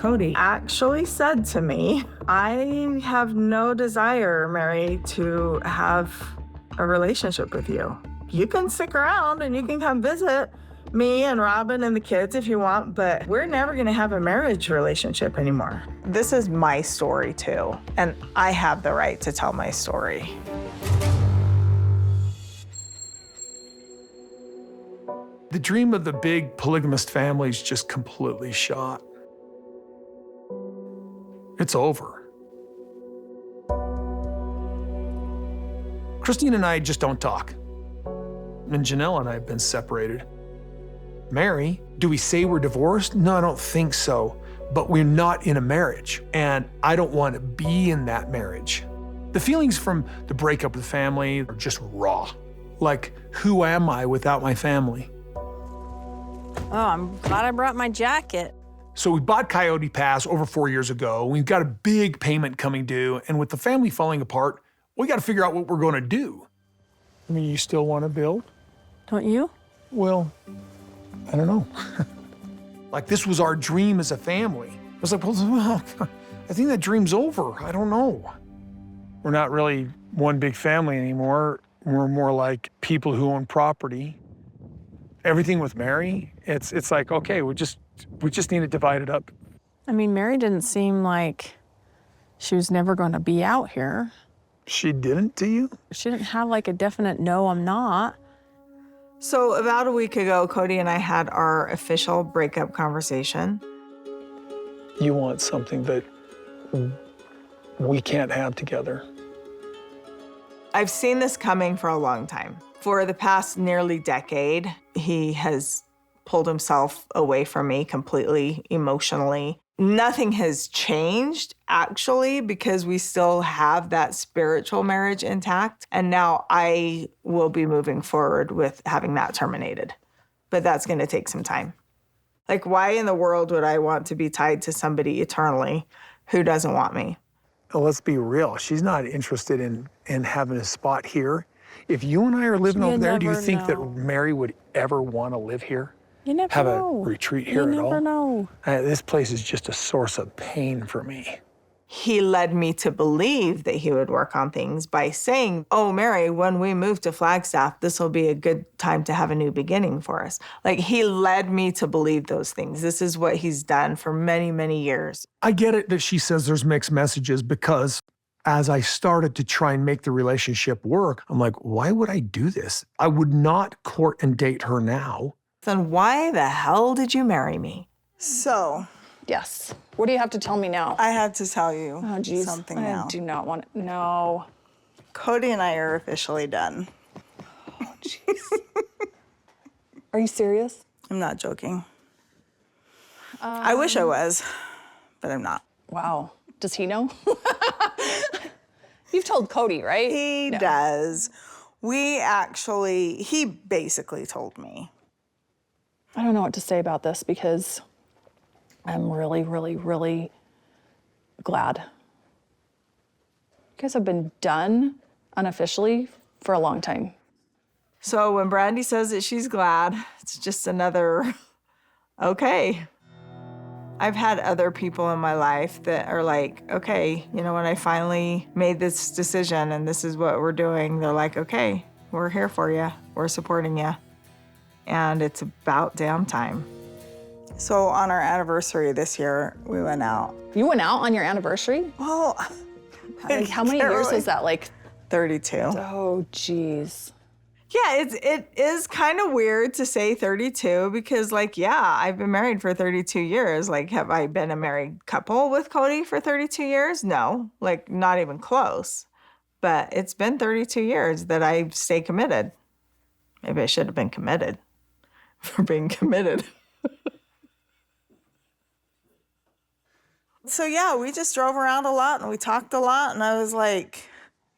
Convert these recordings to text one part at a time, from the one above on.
Kody actually said to me, I have no desire, Meri, to have a relationship with you. You can stick around and you can come visit me and Robin and the kids if you want, but we're never gonna have a marriage relationship anymore. This is my story too, and I have the right to tell my story. The dream of the big polygamist family is just completely shot. It's over. Christine and I just don't talk. And Janelle and I have been separated. Meri, do we say we're divorced? No, I don't think so. But we're not in a marriage, and I don't want to be in that marriage. The feelings from the breakup of the family are just raw. Like, who am I without my family? Oh, I'm glad I brought my jacket. So we bought Coyote Pass over 4 years ago. We've got a big payment coming due, and with the family falling apart, we got to figure out what we're going to do. I mean, you still want to build? Don't you? Well, I don't know. Like, this was our dream as a family. I was like, well, I think that dream's over. I don't know. We're not really one big family anymore. We're more like people who own property. Everything with Meri, it's like, okay, we just need to divide it up. I mean, Meri didn't seem like she was never going to be out here. She didn't to you? She didn't have like a definite no, I'm not. So about a week ago, Kody and I had our official breakup conversation. You want something that we can't have together. I've seen this coming for a long time. For the past nearly decade, he has pulled himself away from me completely emotionally. Nothing has changed, actually, because we still have that spiritual marriage intact. And now I will be moving forward with having that terminated. But that's going to take some time. Like, why in the world would I want to be tied to somebody eternally who doesn't want me? Well, let's be real. She's not interested in having a spot here. If you and I are living over there, do you think that Meri would ever want to live here? You never have know. a retreat here at all? You never know. This place is just a source of pain for me. He led me to believe that he would work on things by saying, oh, Meri, when we move to Flagstaff, this will be a good time to have a new beginning for us. Like, he led me to believe those things. This is what he's done for many, many years. I get it that she says there's mixed messages because as I started to try and make the relationship work, I'm like, why would I do this? I would not court and date her now. Then why the hell did you marry me? So, Yes. What do you have to tell me now? I have to tell you something now. I do not want to. No. Kody and I are officially done. Oh, jeez. Are you serious? I'm not joking. I wish I was, but I'm not. Wow. Does he know? You've told Kody, right? He does. He basically told me. I don't know what to say about this because I'm really, really, really glad. You guys have been done unofficially for a long time. So when Brandy says that she's glad, it's just another, okay. I've had other people in my life that are like, okay, you know, when I finally made this decision and this is what we're doing, they're like, okay, we're here for you. We're supporting you. And it's about damn time. So on our anniversary this year, we went out. You went out on your anniversary? Well, Like, how many years was that? Like 32. Oh, geez. Yeah, it is kind of weird to say 32 because, like, yeah, I've been married for 32 years. Like, have I been a married couple with Kody for 32 years? No, like, not even close. But it's been 32 years that I stay committed. Maybe I should have been committed for being committed. So yeah, we just drove around a lot and we talked a lot, and I was like,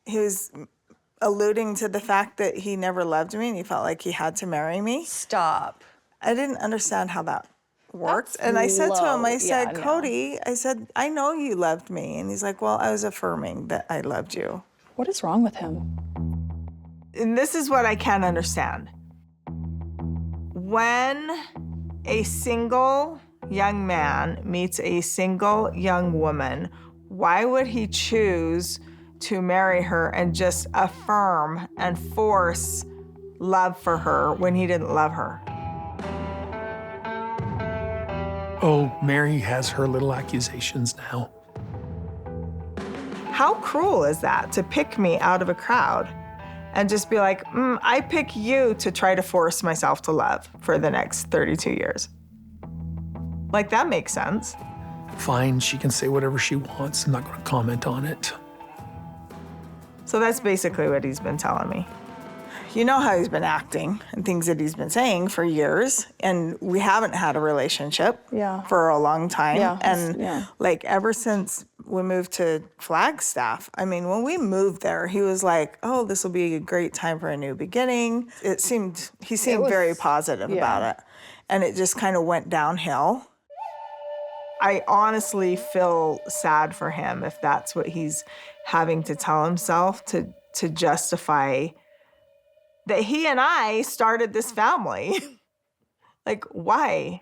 he was alluding to the fact that he never loved me and he felt like he had to marry me. Stop. I didn't understand how that worked. That's and I said to him, low. I said, Yeah, no. Kody, I said, I know you loved me. And he's like, well, I was affirming that I loved you. What is wrong with him? And this is what I can't understand. When a single young man meets a single young woman, why would he choose to marry her and just affirm and force love for her when he didn't love her? Oh, Meri has her little accusations now. How cruel is that, to pick me out of a crowd and just be like, I pick you to try to force myself to love for the next 32 years? Like, that makes sense. Fine, she can say whatever she wants. I'm not going to comment on it. So that's basically what he's been telling me. You know how he's been acting and things that he's been saying for years, and we haven't had a relationship for a long time. Like, ever since we moved to Flagstaff, I mean, when we moved there, he was like, oh, this will be a great time for a new beginning. He seemed very positive about it. And it just kind of went downhill. I honestly feel sad for him if that's what he's having to tell himself to justify that he and I started this family. Like, why?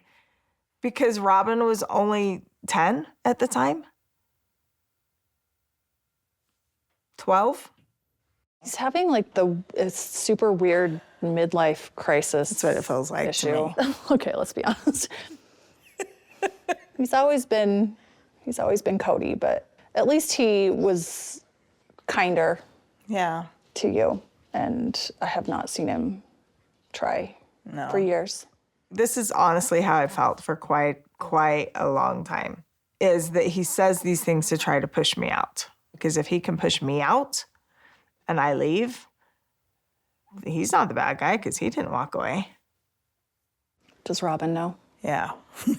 Because Robin was only 10 at the time? 12? He's having like a super weird midlife crisis. That's what it feels like issue. to me. Okay, let's be honest. He's always been Kody, but at least he was kinder Yeah. to you. And I have not seen him try for years. This is honestly how I felt for quite a long time, is that he says these things to try to push me out. Because if he can push me out and I leave, he's not the bad guy because he didn't walk away. Does Robin know? Yeah.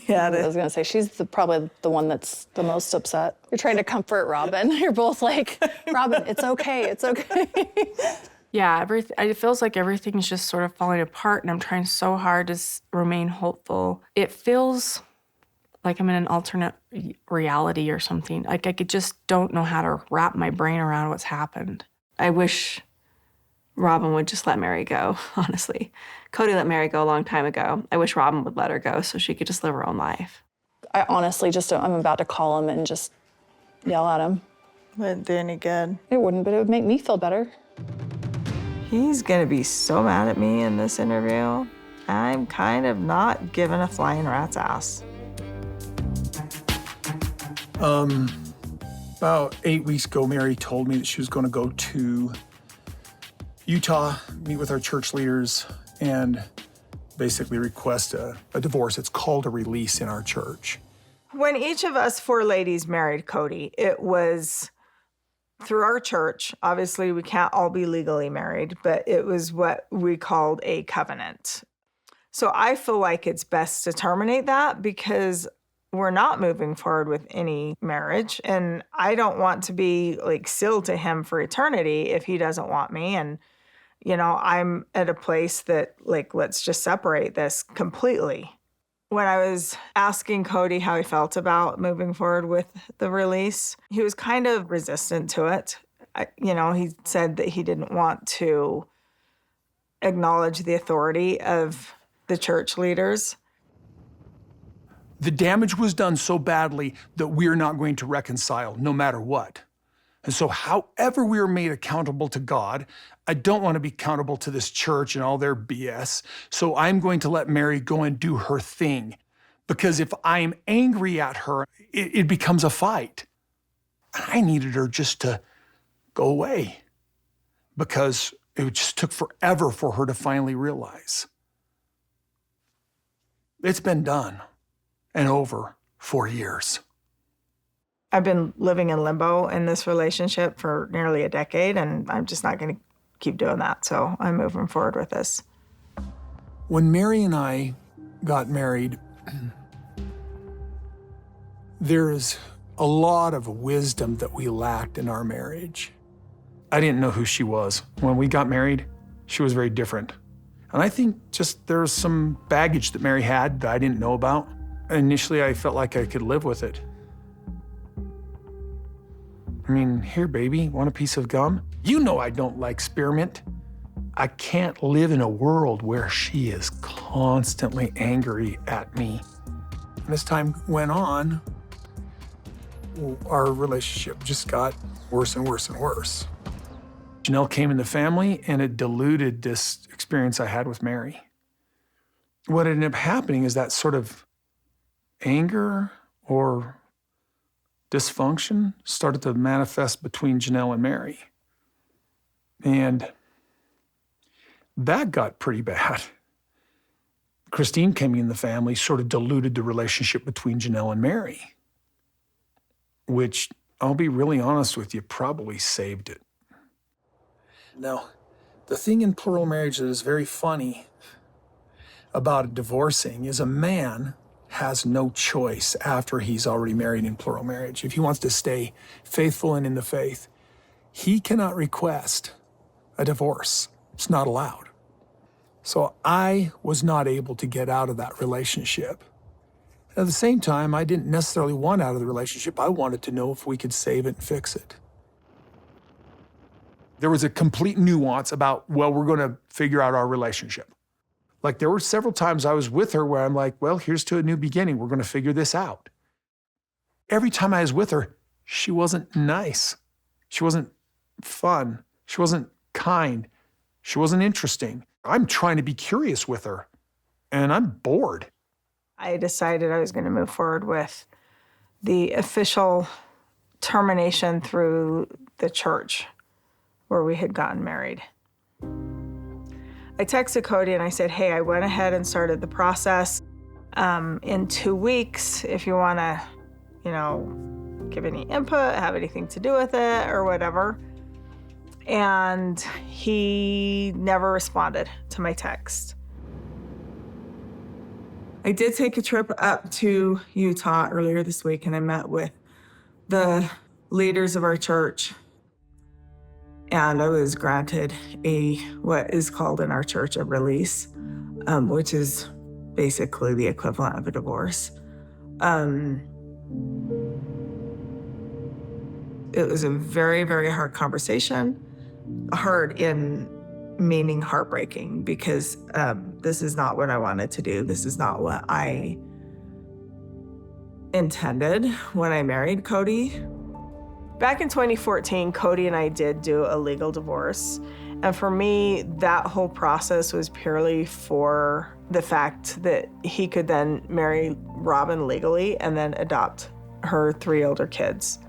Yeah, I was gonna say, she's probably the one that's the most upset. You're trying to comfort Robin. You're both like, Robin, it's okay, it's okay. Yeah, it feels like everything's just sort of falling apart, and I'm trying so hard to remain hopeful. It feels like I'm in an alternate reality or something. Like, I just don't know how to wrap my brain around what's happened. I wish Robin would just let Meri go, honestly. Kody let Meri go a long time ago. I wish Robin would let her go so she could just live her own life. I honestly just don't, I'm about to call him and just yell at him. Wouldn't do any good. It wouldn't, but it would make me feel better. He's gonna be so mad at me in this interview. I'm kind of not giving a flying rat's ass. About 8 weeks ago, Meri told me that she was going to go to Utah, meet with our church leaders, and basically request a divorce. It's called a release in our church. When each of us 4 ladies married Kody, it was through our church. Obviously, we can't all be legally married, but it was what we called a covenant. So I feel like it's best to terminate that because we're not moving forward with any marriage. And I don't want to be like sealed to him for eternity if he doesn't want me. And, you know, I'm at a place that, like, let's just separate this completely. When I was asking Kody how he felt about moving forward with the release, he was kind of resistant to it. He said that he didn't want to acknowledge the authority of the church leaders. The damage was done so badly that we're not going to reconcile no matter what. And so however we are made accountable to God, I don't want to be accountable to this church and all their BS. So I'm going to let Meri go and do her thing. Because if I'm angry at her, it becomes a fight. I needed her just to go away because it just took forever for her to finally realize. It's been done and over for years. I've been living in limbo in this relationship for nearly a decade, and I'm just not going to keep doing that. So I'm moving forward with this. When Meri and I got married, there's a lot of wisdom that we lacked in our marriage. I didn't know who she was. When we got married, she was very different. And I think just there's some baggage that Meri had that I didn't know about. Initially, I felt like I could live with it. I mean, here, baby, want a piece of gum? You know I don't like spearmint. I can't live in a world where she is constantly angry at me. And as time went on, our relationship just got worse and worse and worse. Janelle came in the family, and it diluted this experience I had with Meri. What ended up happening is that sort of anger or dysfunction started to manifest between Janelle and Meri. And that got pretty bad. Christine coming in the family sort of diluted the relationship between Janelle and Meri, which, I'll be really honest with you, probably saved it. Now, the thing in plural marriage that is very funny about divorcing is a man has no choice after he's already married in plural marriage. If he wants to stay faithful and in the faith, he cannot request a divorce. It's not allowed. So I was not able to get out of that relationship. At the same time, I didn't necessarily want out of the relationship. I wanted to know if we could save it and fix it. There was a complete nuance about, well, we're going to figure out our relationship. Like, there were several times I was with her where I'm like, well, here's to a new beginning. We're going to figure this out. Every time I was with her, she wasn't nice. She wasn't fun. She wasn't kind. She wasn't interesting. I'm trying to be curious with her, and I'm bored. I decided I was going to move forward with the official termination through the church where we had gotten married. I texted Kody and I said, hey, I went ahead and started the process. In 2 weeks, if you want to, give any input, have anything to do with it or whatever. And he never responded to my text. I did take a trip up to Utah earlier this week, and I met with the leaders of our church. And I was granted what is called in our church a release, which is basically the equivalent of a divorce. It was a very, very hard conversation. Hard in meaning heartbreaking, because this is not what I wanted to do. This is not what I intended when I married Kody. Back in 2014, Kody and I did do a legal divorce. And for me, that whole process was purely for the fact that he could then marry Robin legally and then adopt her 3 older kids.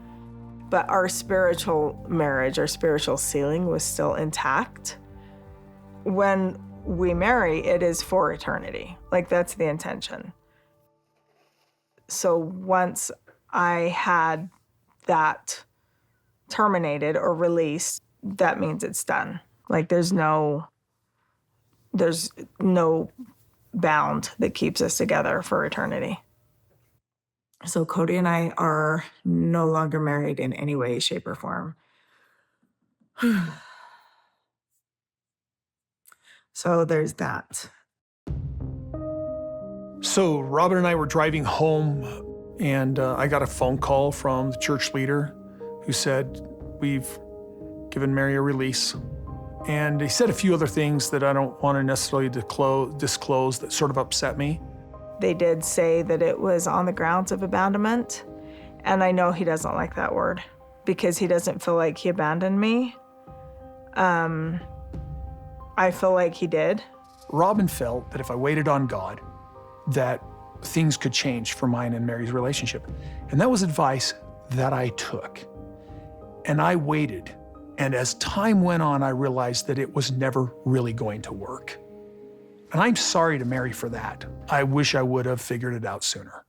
But our spiritual marriage, our spiritual ceiling was still intact. When we marry, it is for eternity. Like, that's the intention. So once I had that terminated or released, that means it's done. Like, there's no bound that keeps us together for eternity. So Kody and I are no longer married in any way, shape, or form. So there's that. So Robin and I were driving home, and I got a phone call from the church leader who said, we've given Meri a release. And he said a few other things that I don't want to necessarily disclose that sort of upset me. They did say that it was on the grounds of abandonment. And I know he doesn't like that word because he doesn't feel like he abandoned me. I feel like he did. Robin felt that if I waited on God, that things could change for mine and Meri's relationship. And that was advice that I took. And I waited. And as time went on, I realized that it was never really going to work. And I'm sorry to Meri for that. I wish I would have figured it out sooner.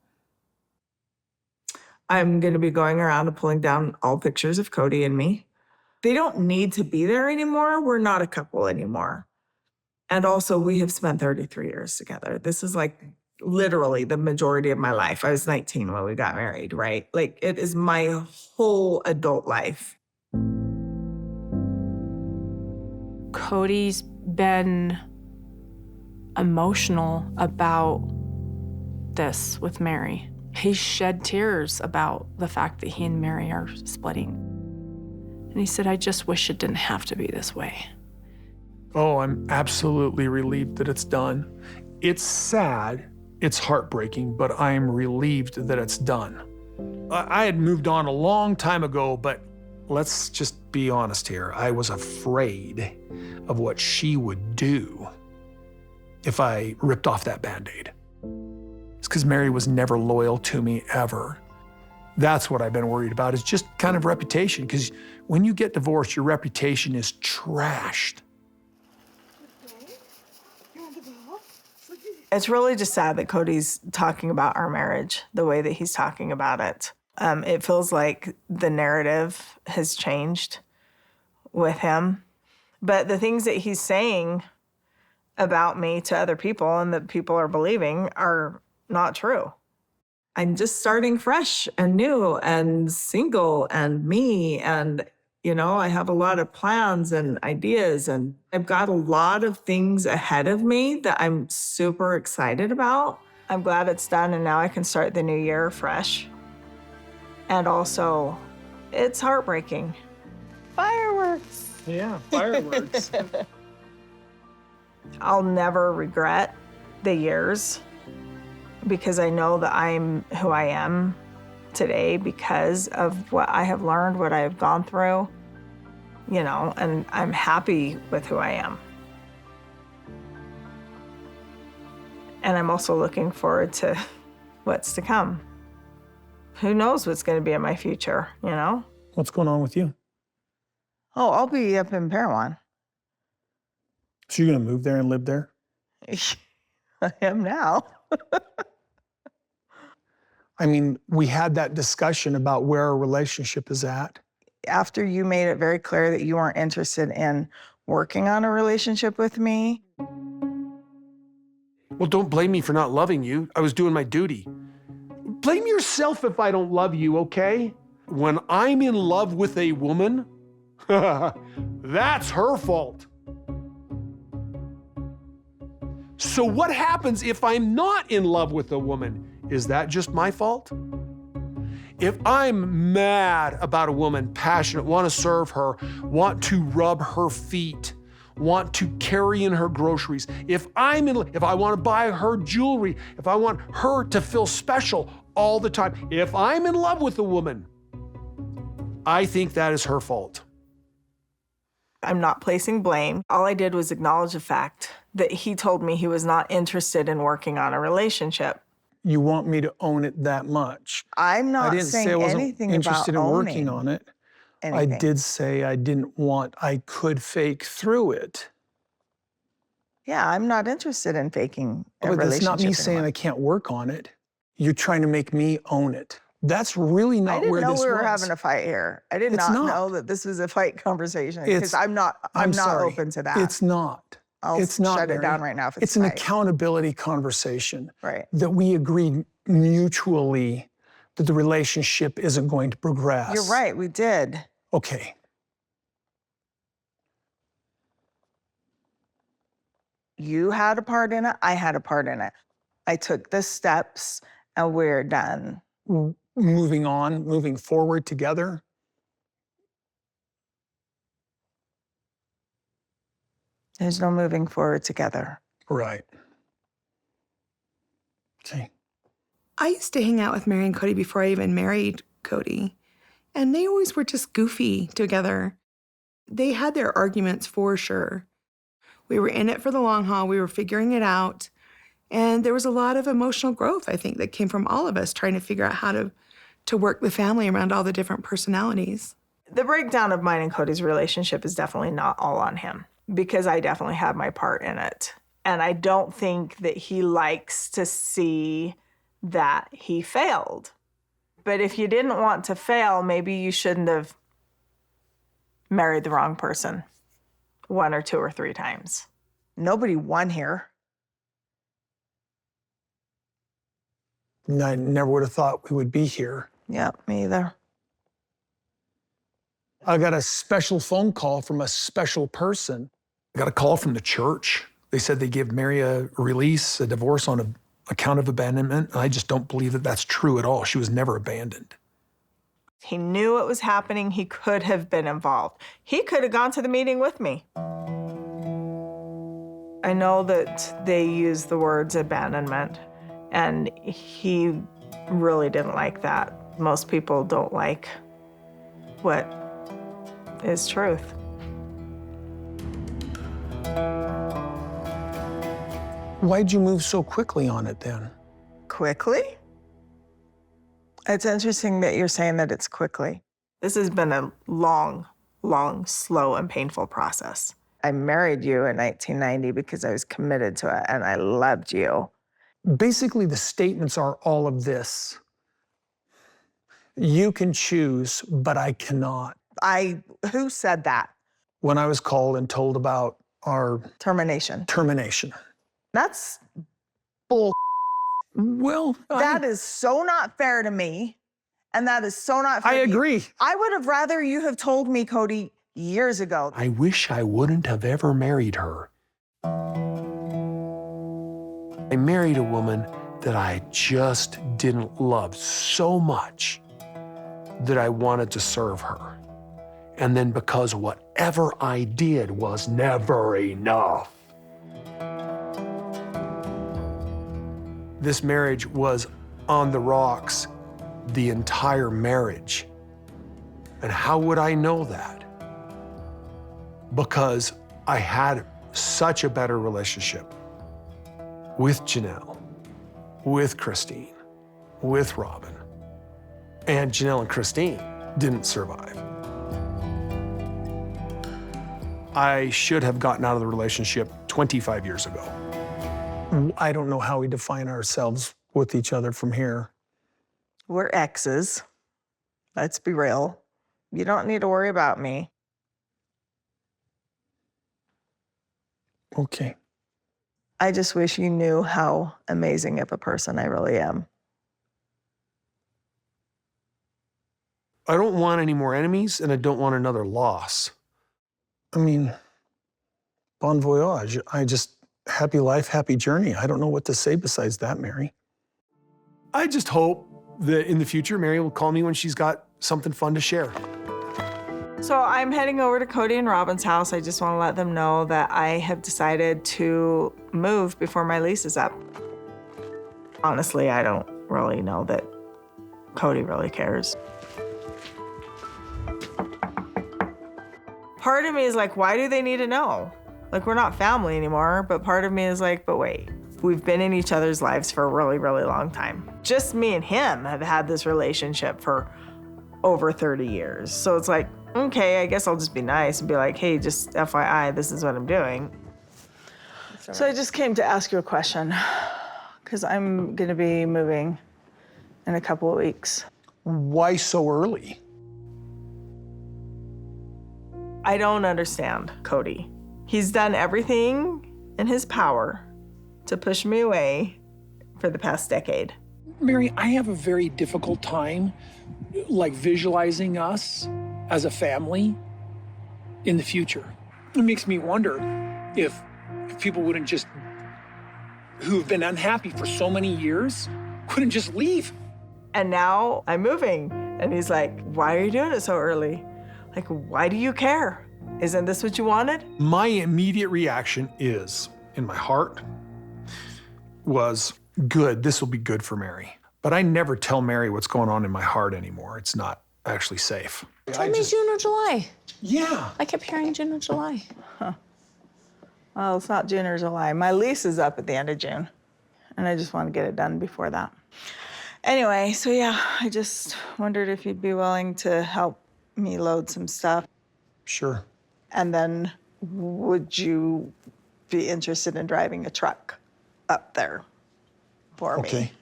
I'm going to be going around and pulling down all pictures of Kody and me. They don't need to be there anymore. We're not a couple anymore. And also, we have spent 33 years together. This is like literally the majority of my life. I was 19 when we got married, right? Like, it is my whole adult life. Kody's been emotional about this with Meri. He shed tears about the fact that he and Meri are splitting. And he said, I just wish it didn't have to be this way. Oh, I'm absolutely relieved that it's done. It's sad It's heartbreaking, but I am relieved that it's done. I had moved on a long time ago, but let's just be honest here. I was afraid of what she would do if I ripped off that Band-Aid. It's because Meri was never loyal to me, ever. That's what I've been worried about, is just kind of reputation, because when you get divorced, your reputation is trashed. It's really just sad that Kody's talking about our marriage the way that he's talking about it. It feels like the narrative has changed with him. But the things that he's saying about me to other people and that people are believing are not true. I'm just starting fresh and new and single and me. And, you know, I have a lot of plans and ideas, and I've got a lot of things ahead of me that I'm super excited about. I'm glad it's done, and now I can start the new year fresh. And also, it's heartbreaking. Fireworks. Yeah, fireworks. I'll never regret the years, because I know that I'm who I am today because of what I have learned, what I have gone through, you know, and I'm happy with who I am. And I'm also looking forward to what's to come. Who knows what's going to be in my future, you know? What's going on with you? Oh, I'll be up in Parowan. So you're gonna move there and live there? I am now. I mean, we had that discussion about where our relationship is at. After you made it very clear that you weren't interested in working on a relationship with me. Well, don't blame me for not loving you. I was doing my duty. Blame yourself if I don't love you, okay? When I'm in love with a woman, that's her fault. So what happens if I'm not in love with a woman? Is that just my fault? If I'm mad about a woman, passionate, want to serve her, want to rub her feet, want to carry in her groceries, if I want to buy her jewelry, if I want her to feel special all the time, if I'm in love with a woman, I think that is her fault. I'm not placing blame. All I did was acknowledge the fact that he told me he was not interested in working on a relationship. You want me to own it that much? I'm not I didn't saying say I wasn't anything interested about in working owning on it. anything. I did say I could fake through it. Yeah, I'm not interested in faking a But that's relationship not me saying anymore. I can't work on it. You're trying to make me own it. That's really not where I didn't this know we were was. having a fight here. I did It's not not. know that this was a fight conversation, It's- because I'm not sorry. open to that. It's not. I'll It's not, shut it Meri. down right now if It's it's an a fight. accountability conversation. Right. That we agreed mutually that the relationship isn't going to progress. You're right, we did. Okay. You had a part in it, I had a part in it. I took the steps and we're done. Moving on, moving forward together. There's no moving forward together. Right. Okay. I used to hang out with Meri and Kody before I even married Kody, and they always were just goofy together. They had their arguments for sure. We were in it for the long haul. We were figuring it out. And there was a lot of emotional growth, I think, that came from all of us trying to figure out how to work the family around all the different personalities. The breakdown of mine and Kody's relationship is definitely not all on him, because I definitely had my part in it. And I don't think that he likes to see that he failed. But if you didn't want to fail, maybe you shouldn't have married the wrong person 1 or 2 or 3 times. Nobody won here. I never would have thought we would be here. Yep, me either. I got a special phone call from a special person. I got a call from the church. They said they give Meri a release, a divorce on account of abandonment. I just don't believe that that's true at all. She was never abandoned. He knew it was happening. He could have been involved. He could have gone to the meeting with me. I know that they use the words abandonment, And he really didn't like that. Most people don't like what is truth. Why'd you move so quickly on it then? Quickly? It's interesting that you're saying that it's quickly. This has been a long, slow, and painful process. I married you in 1990 because I was committed to it and I loved you. Basically, the statements are all of this. You can choose, but I cannot. Who said that? When I was called and told about our Termination. That's bull. Well, That is so not fair to me. And that is so not fair I to you. agree. I would have rather you have told me, Kody, years ago. I wish I wouldn't have ever married her. I married a woman that I just didn't love so much that I wanted to serve her. And then because whatever I did was never enough. This marriage was on the rocks the entire marriage. And how would I know that? Because I had such a better relationship with Janelle, with Christine, with Robin. And Janelle and Christine didn't survive. I should have gotten out of the relationship 25 years ago. I don't know how we define ourselves with each other from here. We're exes. Let's be real. You don't need to worry about me. Okay. I just wish you knew how amazing of a person I really am. I don't want any more enemies, and I don't want another loss. I mean, bon voyage. Happy life, happy journey. I don't know what to say besides that, Meri. I just hope that in the future, Meri will call me when she's got something fun to share. So I'm heading over to Kody and Robin's house. I just want to let them know that I have decided to move before my lease is up. Honestly, I don't really know that Kody really cares. Part of me is like, why do they need to know? Like, we're not family anymore, but part of me is like, but wait, we've been in each other's lives for a really, really long time. Just me and him have had this relationship for over 30 years. So it's like, okay, I guess I'll just be nice and be like, hey, just FYI, this is what I'm doing. So I just came to ask you a question, because I'm gonna be moving in a couple of weeks. Why so early? I don't understand Kody. He's done everything in his power to push me away for the past decade. Meri, I have a very difficult time, visualizing us as a family in the future. It makes me wonder if people wouldn't just, who've been unhappy for so many years, couldn't just leave. And now I'm moving. And he's like, why are you doing it so early? Like, why do you care? Isn't this what you wanted? My immediate reaction is, in my heart, was good. This will be good for Meri. But I never tell Meri what's going on in my heart anymore. It's not actually safe. Tell me June or July. Yeah. I kept hearing June or July. Well, it's not June or July. My lease is up at the end of June. And I just want to get it done before that. Anyway, so yeah, I just wondered if you'd be willing to help me load some stuff. Sure. And then would you be interested in driving a truck up there for me? Okay.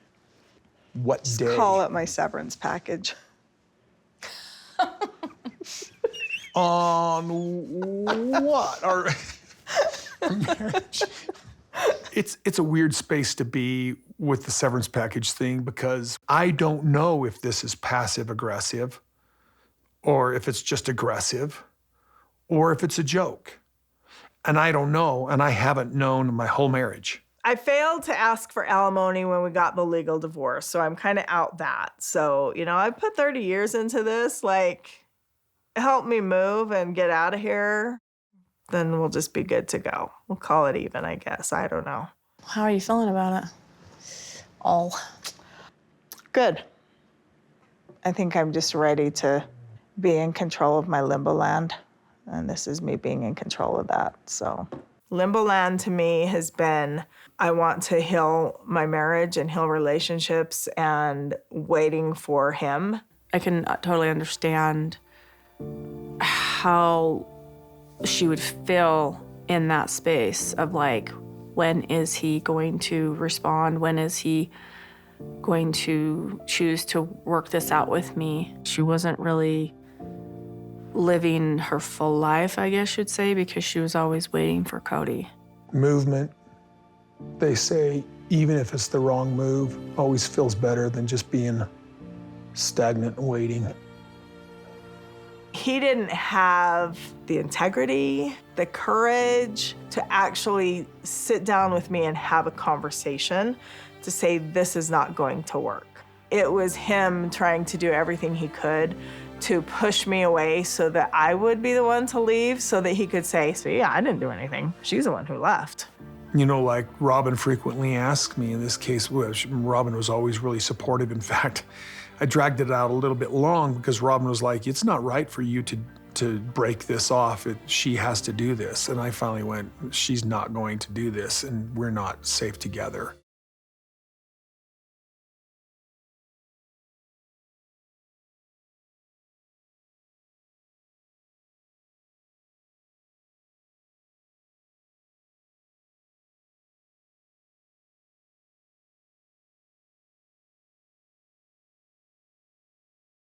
What Just day? call it my severance package. On what? Our marriage? It's a weird space to be with the severance package thing, because I don't know if this is passive aggressive, or if it's just aggressive, or if it's a joke. And I don't know, and I haven't known my whole marriage. I failed to ask for alimony when we got the legal divorce, so I'm kind of out that. So, I put 30 years into this, help me move and get out of here, then we'll just be good to go. We'll call it even, I guess. I don't know. How are you feeling about it? all. Good. I think I'm just ready to be in control of my limbo land. And this is me being in control of that, so. Limbo land to me has been, I want to heal my marriage and heal relationships and waiting for him. I can totally understand how she would feel in that space of like, when is he going to respond? When is he going to choose to work this out with me? She wasn't really living her full life, I guess you'd say, because she was always waiting for Kody. Movement, they say, even if it's the wrong move, always feels better than just being stagnant and waiting. He didn't have the integrity, the courage to actually sit down with me and have a conversation to say, this is not going to work. It was him trying to do everything he could to push me away so that I would be the one to leave so that he could say, see, I didn't do anything. She's the one who left. You know, like Robin frequently asked me in this case, Robin was always really supportive. In fact, I dragged it out a little bit long because Robin was like, it's not right for you to break this off. She has to do this. And I finally went, she's not going to do this and we're not safe together.